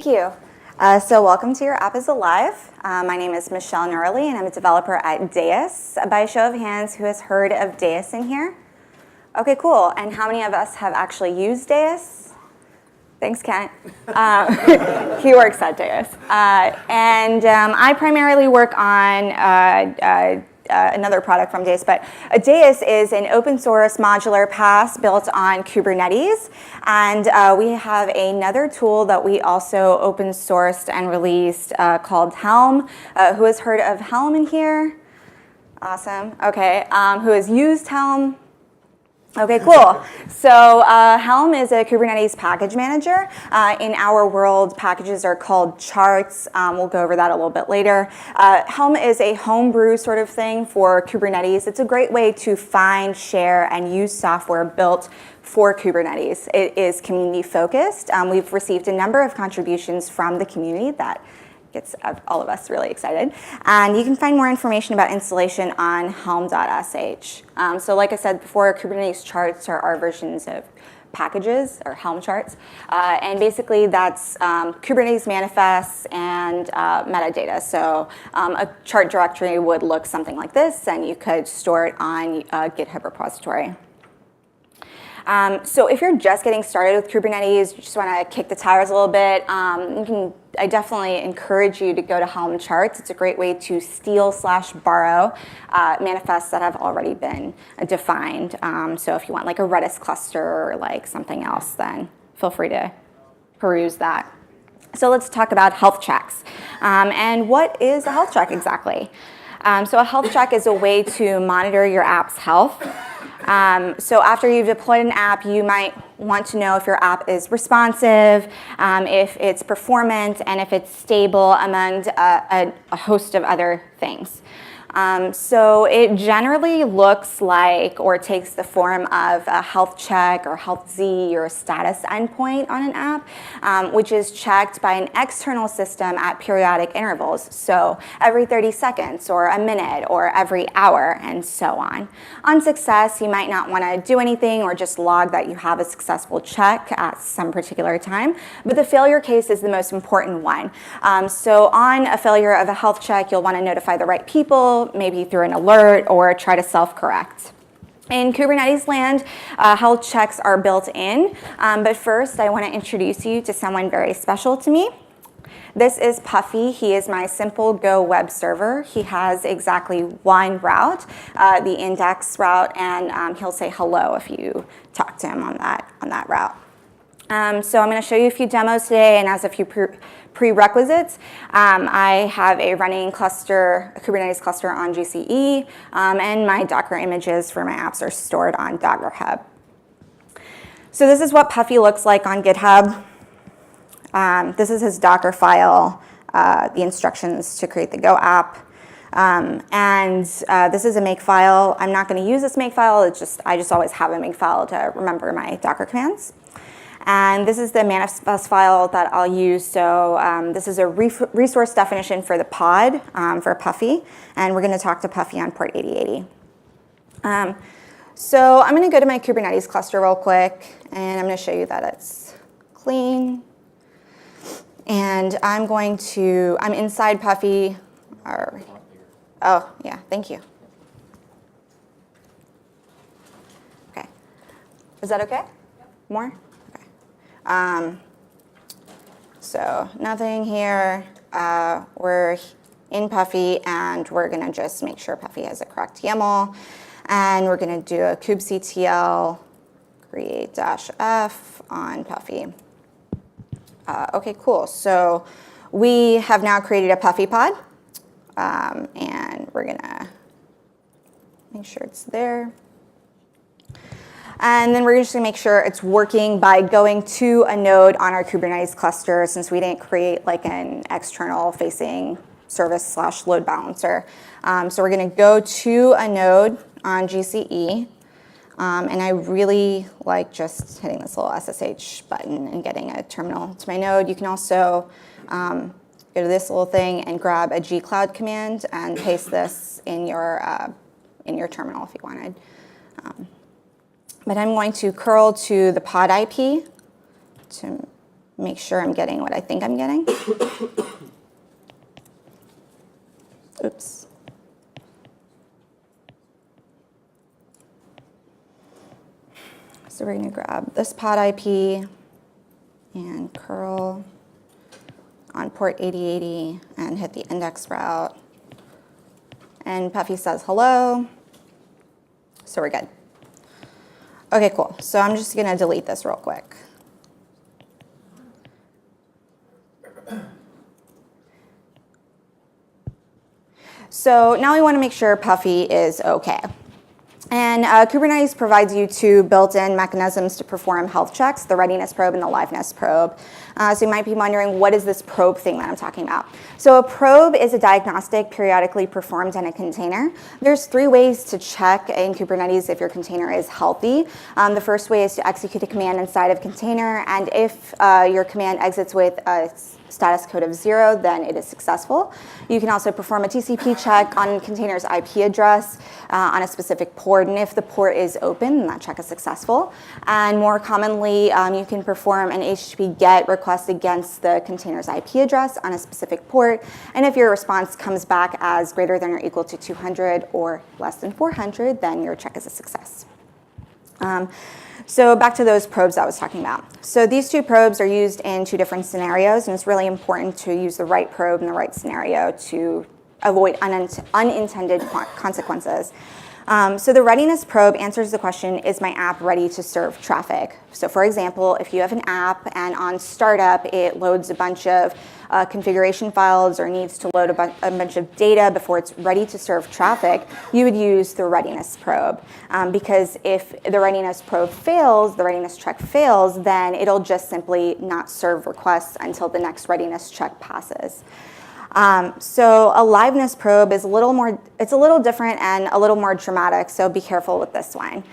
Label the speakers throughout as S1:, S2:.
S1: Thank you. So welcome to Your App is Alive. My name is Michelle Noorali, and I'm a developer at Deis. By a show of hands, who has heard of Deis in here? Okay, cool. And how many of us have actually used Deis? Thanks, Kent. He works at Deis. I primarily work on another product from Deis, but Deis is an open source modular PaaS built on Kubernetes, and we have another tool that we also open sourced and released called Helm. Who has heard of Helm in here? Awesome. Okay. Who has used Helm? Okay, cool. So Helm is a Kubernetes package manager. In our world, packages are called charts. We'll go over that a little bit later. Helm is a homebrew sort of thing for Kubernetes. It's a great way to find, share, and use software built for Kubernetes. It is community focused. We've received a number of contributions from the community that gets all of us really excited. And you can find more information about installation on helm.sh. So like I said before, Kubernetes charts are our versions of packages, or Helm charts. And basically that's Kubernetes manifests and metadata. So a chart directory would look something like this, and you could store it on a GitHub repository. So if you're just getting started with Kubernetes, you just want to kick the tires a little bit, I definitely encourage you to go to Helm charts. It's a great way to steal/borrow manifests that have already been defined. So if you want like a Redis cluster or like something else, then feel free to peruse that. So let's talk about health checks. And what is a health check exactly? So a health check is a way to monitor your app's health. So after you've deployed an app, you might want to know if your app is responsive, if it's performant, and if it's stable among a host of other things. So it generally looks like, or takes the form of a health check or health Z or a status endpoint on an app, which is checked by an external system at periodic intervals. So every 30 seconds or a minute or every hour and so on. On success, you might not want to do anything or just log that you have a successful check at some particular time, but the failure case is the most important one. So on a failure of a health check, you'll want to notify the right people, maybe through an alert, or try to self-correct. In Kubernetes land, health checks are built in, but first I want to introduce you to someone very special to me. This is Puffy. He is my simple Go web server. He has exactly one route, the index route, and he'll say hello if you talk to him on that route. So I'm going to show you a few demos today, and as a few prerequisites, I have a running cluster, a Kubernetes cluster on GCE, and my Docker images for my apps are stored on Docker Hub. So this is what Puffy looks like on GitHub. This is his Docker file, the instructions to create the Go app. This is a make file. I'm not going to use this make file. I just always have a make file to remember my Docker commands. And this is the manifest file that I'll use. So this is a resource definition for the pod for Puffy. And we're going to talk to Puffy on port 8080. So I'm going to go to my Kubernetes cluster real quick. And I'm going to show you that it's clean. And I'm inside Puffy. Oh, yeah, thank you. Okay. Is that okay? More? So nothing here. We're in Puffy, and we're going to just make sure Puffy has a correct YAML. And we're going to do a kubectl create -f on Puffy. Okay, cool. So we have now created a Puffy pod. And we're going to make sure it's there. And then we're just going to make sure it's working by going to a node on our Kubernetes cluster, since we didn't create like an external facing service / load balancer. So we're going to go to a node on GCE. And I really like just hitting this little SSH button and getting a terminal to my node. You can also go to this little thing and grab a gcloud command and paste this in your terminal if you wanted. But I'm going to curl to the pod IP to make sure I'm getting what I think I'm getting. Oops. So we're going to grab this pod IP and curl on port 8080 and hit the index route. And Puffy says hello. So we're good. Okay, cool. So I'm just going to delete this real quick. So now we want to make sure Puffy is okay. And Kubernetes provides you two built-in mechanisms to perform health checks, the Readiness Probe and the Liveness Probe. So you might be wondering, what is this probe thing that I'm talking about? So a probe is a diagnostic periodically performed in a container. There's 3 ways to check in Kubernetes if your container is healthy. The first way is to execute a command inside of container, and if your command exits with a status code of 0, then it is successful. You can also perform a TCP check on a container's IP address on a specific port, and if the port is open, then that check is successful. And more commonly, you can perform an HTTP GET request against the container's IP address on a specific port, and if your response comes back as greater than or equal to 200 or less than 400, then your check is a success. So back to those probes I was talking about. So these 2 probes are used in 2 different scenarios, and it's really important to use the right probe in the right scenario to avoid unintended consequences. So the Readiness Probe answers the question, is my app ready to serve traffic? So for example, if you have an app and on startup it loads a bunch of configuration files or needs to load a bunch of data before it's ready to serve traffic, you would use the Readiness Probe. Because if the Readiness Probe fails, the readiness check fails, then it'll just simply not serve requests until the next readiness check passes. So a Liveness Probe is it's a little different and a little more dramatic, so be careful with this one.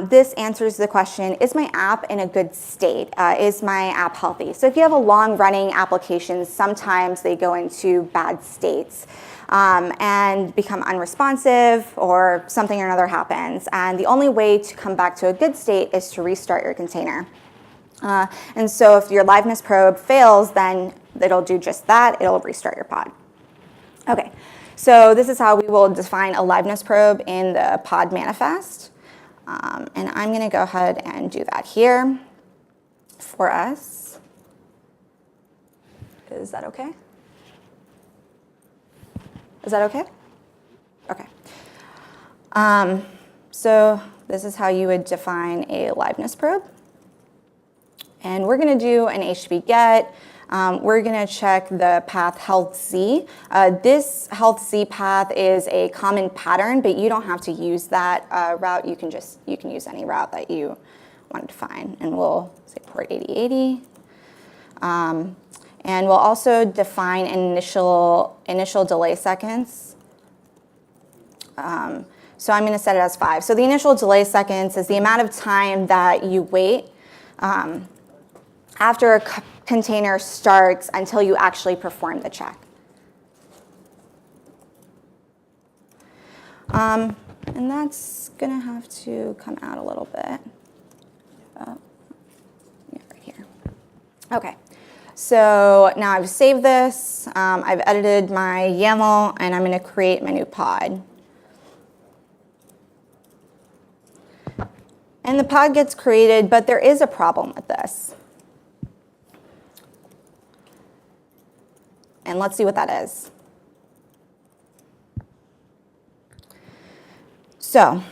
S1: This answers the question, is my app in a good state? Is my app healthy? So if you have a long-running application, sometimes they go into bad states and become unresponsive, or something or another happens. And the only way to come back to a good state is to restart your container. And so if your Liveness Probe fails, then it'll do just that. It'll restart your pod. Okay, so this is how we will define a Liveness Probe in the pod manifest. And I'm going to go ahead and do that here for us. Is that okay? Is that okay? Okay. So this is how you would define a Liveness Probe. And we're going to do an HTTP GET. We're going to check the path health Z. This health Z path is a common pattern, but you don't have to use that route. You can use any route that you want to define. And we'll say port 8080. And we'll also define initial delay seconds. So I'm going to set it as 5. So the initial delay seconds is the amount of time that you wait after a container starts until you actually perform the check. And that's going to have to come out a little bit. Yeah, right here. Okay. So now I've saved this. I've edited my YAML, and I'm going to create my new pod. And the pod gets created, but there is a problem with this. And let's see what that is. So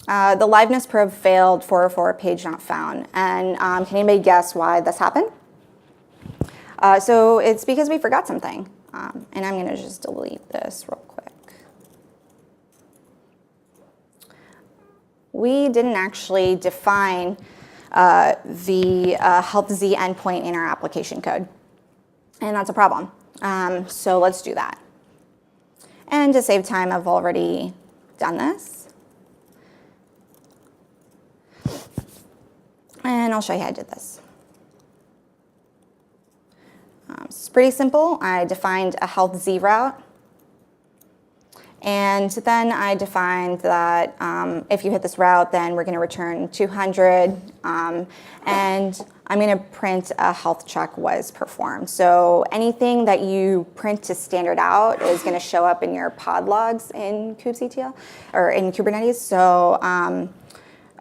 S1: the Liveness Probe failed 404 page not found. And can anybody guess why this happened? So it's because we forgot something. And I'm going to just delete this real quick. We didn't actually define the health Z endpoint in our application code. And that's a problem. So let's do that. And to save time, I've already done this. And I'll show you how I did this. It's pretty simple. I defined a health Z route. And then I defined that if you hit this route, then we're going to return 200. And I'm going to print a health check was performed. So anything that you print to standard out is going to show up in your pod logs in kubectl or in Kubernetes. So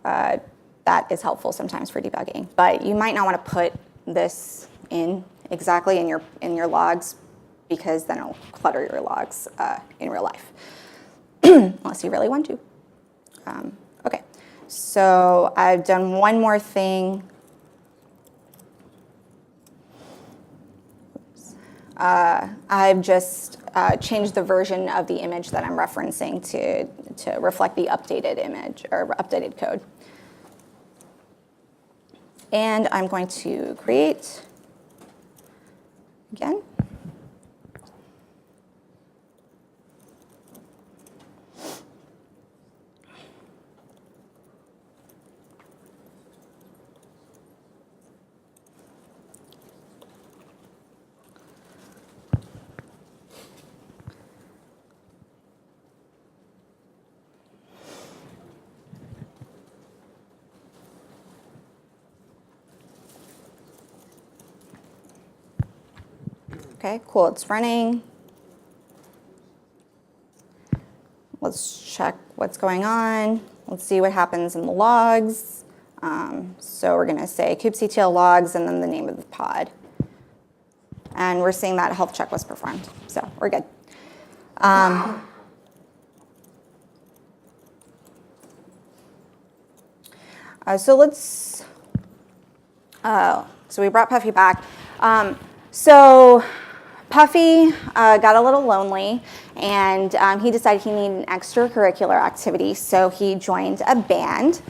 S1: that is helpful sometimes for debugging. But you might not want to put this in exactly in your logs, because then it'll clutter your logs in real life, unless you really want to. Okay, so I've done one more thing. I've just changed the version of the image that I'm referencing to reflect the updated image or updated code. And I'm going to create again. Okay, cool, it's running. Let's check what's going on. Let's see what happens in the logs. So we're gonna say kubectl logs and then the name of the pod. And we're seeing that health check was performed, so we're good. So let's, so we brought Puffy back. So Puffy got a little lonely, and he decided he needed an extracurricular activity, so he joined a band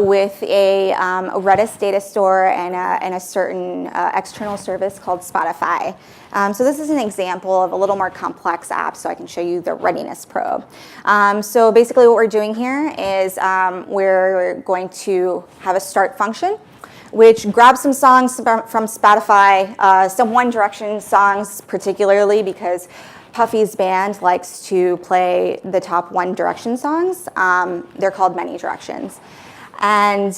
S1: with a Redis data store and a certain external service called Spotify. So this is an example of a little more complex app, so I can show you the Readiness Probe. So basically what we're doing here is we're going to have a start function, which grabs some songs from Spotify, some One Direction songs particularly, because Puffy's band likes to play the top One Direction songs. They're called Many Directions. And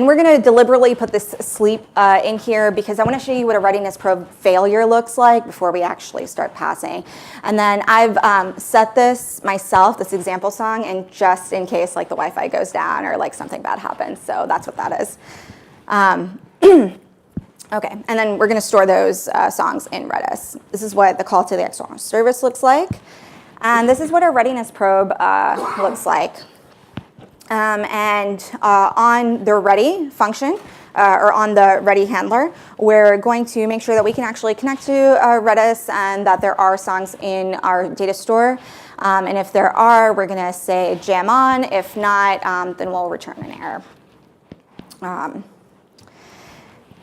S1: we're going to deliberately put this sleep in here because I want to show you what a Readiness Probe failure looks like before we actually start passing. And then I've set this myself, this example song, and just in case like the Wi-Fi goes down or like something bad happens. So that's what that is. Okay, and then we're going to store those songs in Redis. This is what the call to the external service looks like. And this is what our Readiness Probe looks like. On the ready function, or on the ready handler, we're going to make sure that we can actually connect to Redis and that there are songs in our data store. And if there are, we're going to say jam on. If not, then we'll return an error.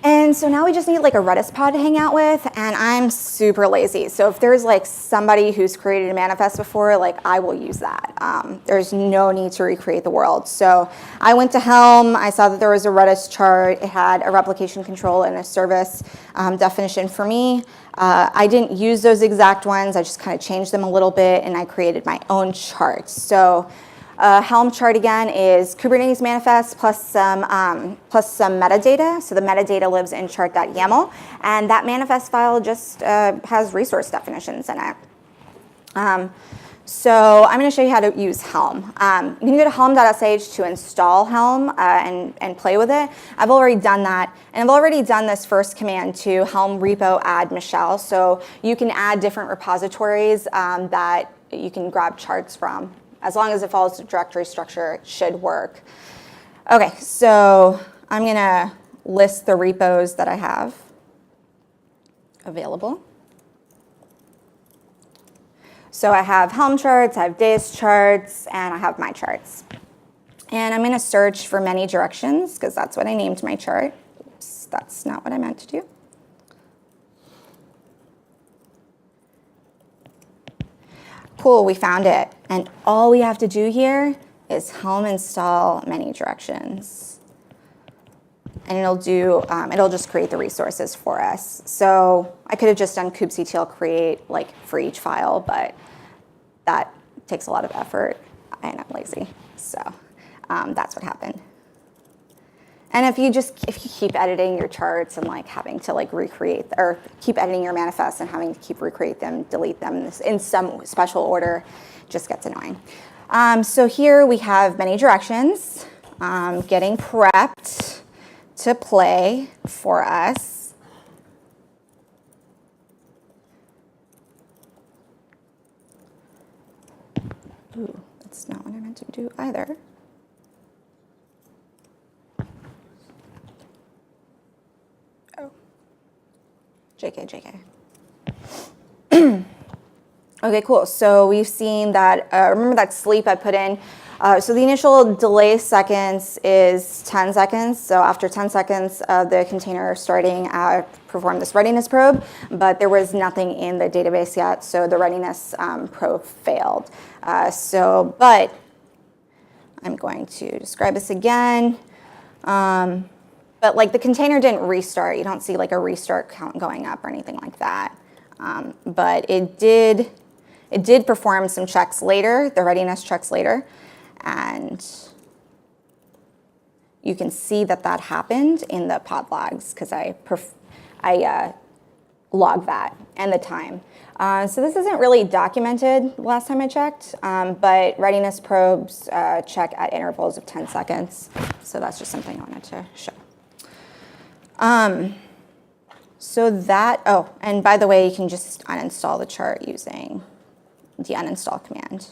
S1: And so now we just need like a Redis pod to hang out with, and I'm super lazy. So if there's like somebody who's created a manifest before, like I will use that. There's no need to recreate the world. So I went to Helm, I saw that there was a Redis chart. It had a replication control and a service definition for me. I didn't use those exact ones, I just kind of changed them a little bit, and I created my own chart. So Helm chart again is Kubernetes manifest plus some metadata. So the metadata lives in chart.yaml, and that manifest file just has resource definitions in it. So I'm going to show you how to use Helm. You can go to helm.sh to install Helm and play with it. I've already done that, and I've already done this first command to Helm repo add Michelle. So you can add different repositories that you can grab charts from. As long as it follows the directory structure, it should work. Okay, so I'm going to list the repos that I have available. So I have Helm charts, I have Deis charts, and I have my charts. And I'm going to search for many directions, because that's what I named my chart. Oops, that's not what I meant to do. Cool, we found it. And all we have to do here is Helm install many directions. And it'll just create the resources for us. So I could have just done kubectl create like for each file, but that takes a lot of effort, and I'm lazy. So that's what happened. And if you keep editing your charts and like having to like recreate, or keep editing your manifests and having to keep recreate them, delete them in some special order, it just gets annoying. So here we have many directions, getting prepped to play for us. Ooh, that's not what I meant to do either. JK. Okay, cool. So we've seen that, remember that sleep I put in? So the initial delay seconds is 10 seconds. So after 10 seconds, the container starting performed this readiness probe, but there was nothing in the database yet, so the readiness probe failed. But I'm going to describe this again. But like the container didn't restart. You don't see like a restart count going up or anything like that. But it did perform some checks later, the readiness checks later. And you can see that happened in the pod logs because I logged that and the time. So this isn't really documented last time I checked, but readiness probes check at intervals of 10 seconds. So that's just something I wanted to show. And by the way, you can just uninstall the chart using the uninstall command,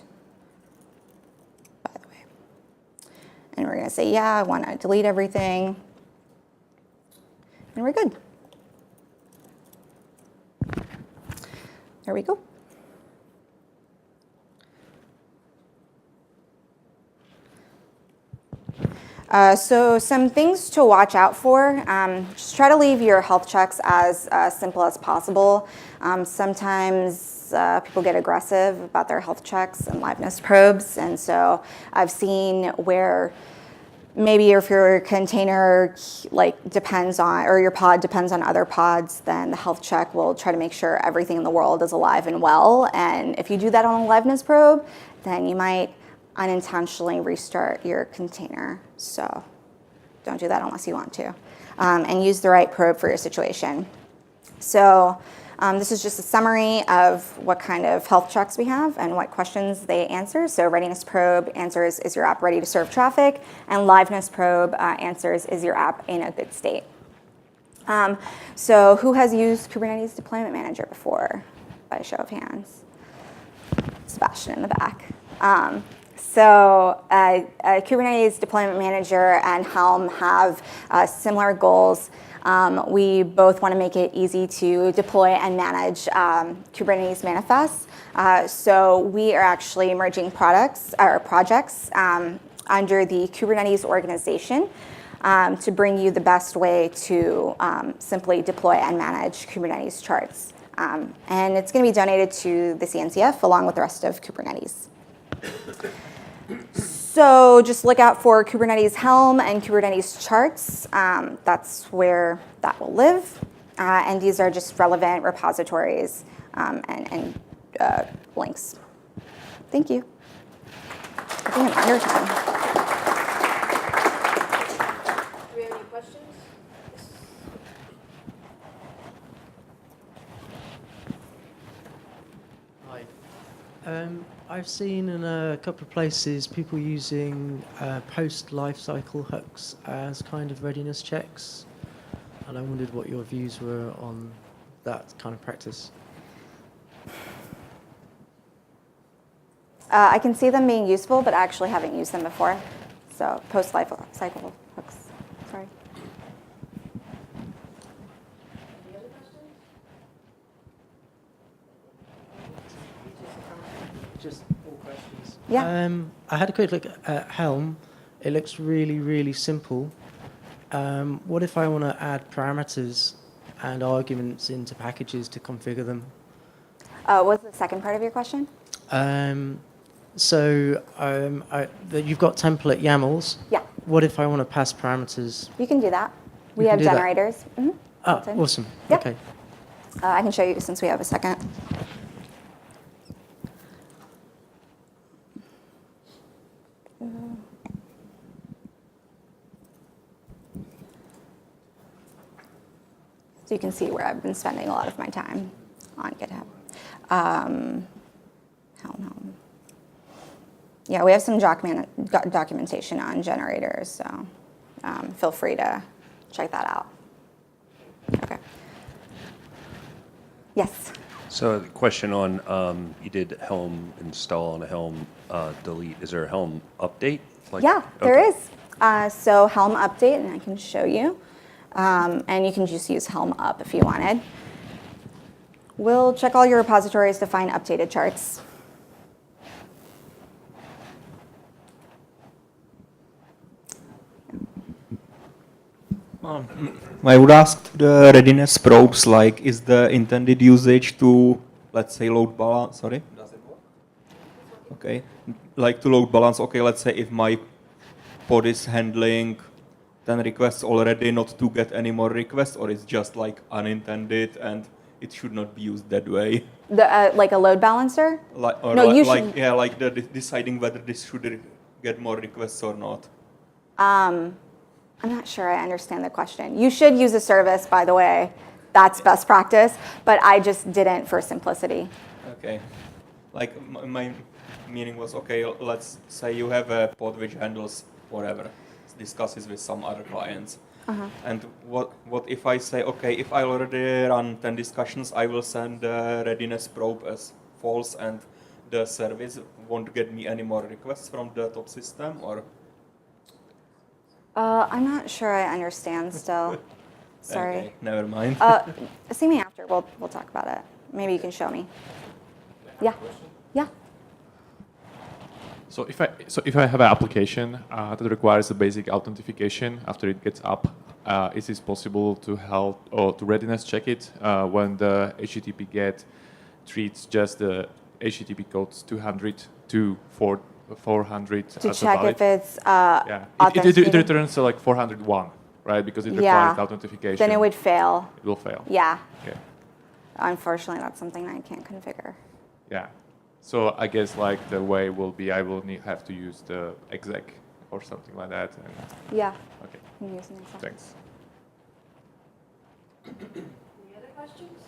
S1: by the way. And we're going to say, yeah, I want to delete everything. And we're good. There we go. So some things to watch out for. Just try to leave your health checks as simple as possible. Sometimes people get aggressive about their health checks and liveness probes. And so I've seen where maybe if your container depends on, or your pod depends on other pods, then the health check will try to make sure everything in the world is alive and well. And if you do that on a liveness probe, then you might unintentionally restart your container. So don't do that unless you want to. And use the right probe for your situation. So this is just a summary of what kind of health checks we have and what questions they answer. So readiness probe answers, is your app ready to serve traffic? And liveness probe answers, is your app in a good state? So who has used Kubernetes Deployment Manager before? By a show of hands. Sebastian in the back. So Kubernetes Deployment Manager and Helm have similar goals. We both want to make it easy to deploy and manage Kubernetes manifests. So we are actually merging projects under the Kubernetes organization to bring you the best way to simply deploy and manage Kubernetes charts. And it's going to be donated to the CNCF along with the rest of Kubernetes. So just look out for Kubernetes Helm and Kubernetes charts. That's where that will live. And these are just relevant repositories and links. Thank you. I think I'm under time.
S2: Do we have any questions?
S3: Hi. I've seen in a couple of places people using post-lifecycle hooks as kind of readiness checks, and I wondered what your views were on that kind of practice.
S1: I can see them being useful, but I actually haven't used them before. So post-lifecycle hooks. Sorry.
S2: Any other questions?
S3: Just all questions.
S1: Yeah.
S3: I had a quick look at Helm. It looks really, really simple. What if I want to add parameters and arguments into packages to configure them?
S1: What's the second part of your question?
S3: You've got template YAMLs.
S1: Yeah.
S3: What if I want to pass parameters?
S1: You can do that. We
S3: You
S1: have
S3: can do that?
S1: generators. Mm-hmm.
S3: Oh, awesome.
S1: Yep.
S3: Okay.
S1: I can show you since we have a second. So you can see where I've been spending a lot of my time on GitHub. Helm. Yeah, we have some documentation on generators, so feel free to check that out. Okay. Yes.
S4: So the question on, you did Helm install on a Helm delete. Is there a Helm update?
S1: Yeah, there
S4: Okay.
S1: is. So Helm update, and I can show you. And you can just use Helm up if you wanted. We'll check all your repositories to find updated charts.
S5: I would ask the readiness probes, like, is the intended usage to, let's say, load balance? Sorry? Does it work? Okay. Like to load balance, okay, let's say if my pod is handling 10 requests already, not to get any more requests, or it's just like unintended and it should not be used that way?
S1: Like a load balancer?
S5: Like, or
S1: No,
S5: like,
S1: you
S5: like,
S1: should-
S5: yeah, like deciding whether this should get more requests or not.
S1: I'm not sure I understand the question. You should use a service, by the way. That's best practice, but I just didn't for simplicity.
S5: Okay. Like my meaning was, okay, let's say you have a pod which handles whatever, discusses with some other clients. And what if I say, okay, if I already run 10 discussions, I will send the readiness probe as false and the service won't get me any more requests from the top system, or?
S1: I'm not sure I understand still. Sorry.
S5: Okay, never mind.
S1: See me after. We'll talk about it. Maybe you can show me. Yeah. Yeah.
S6: So if I have an application that requires a basic authentication after it gets up, is it possible to help or to readiness check it when the HTTP GET treats just the HTTP codes 200 to 400
S1: To
S6: as
S1: check
S6: valid?
S1: if it's
S6: Yeah, it
S1: authenticated.
S6: returns like 401, right? Because it
S1: Yeah.
S6: requires authentication.
S1: Then it would fail.
S6: It will fail.
S1: Yeah.
S6: Okay.
S1: Unfortunately, that's something I can't configure.
S6: Yeah. So I guess like the way will be I will have to use the exec or something like that. And,
S1: Yeah.
S6: okay.
S1: I'm using it.
S6: Thanks.
S2: Any other questions?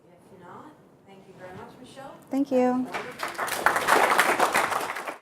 S2: If not, thank you very much, Michelle.
S1: Thank you.
S2: Wonderful.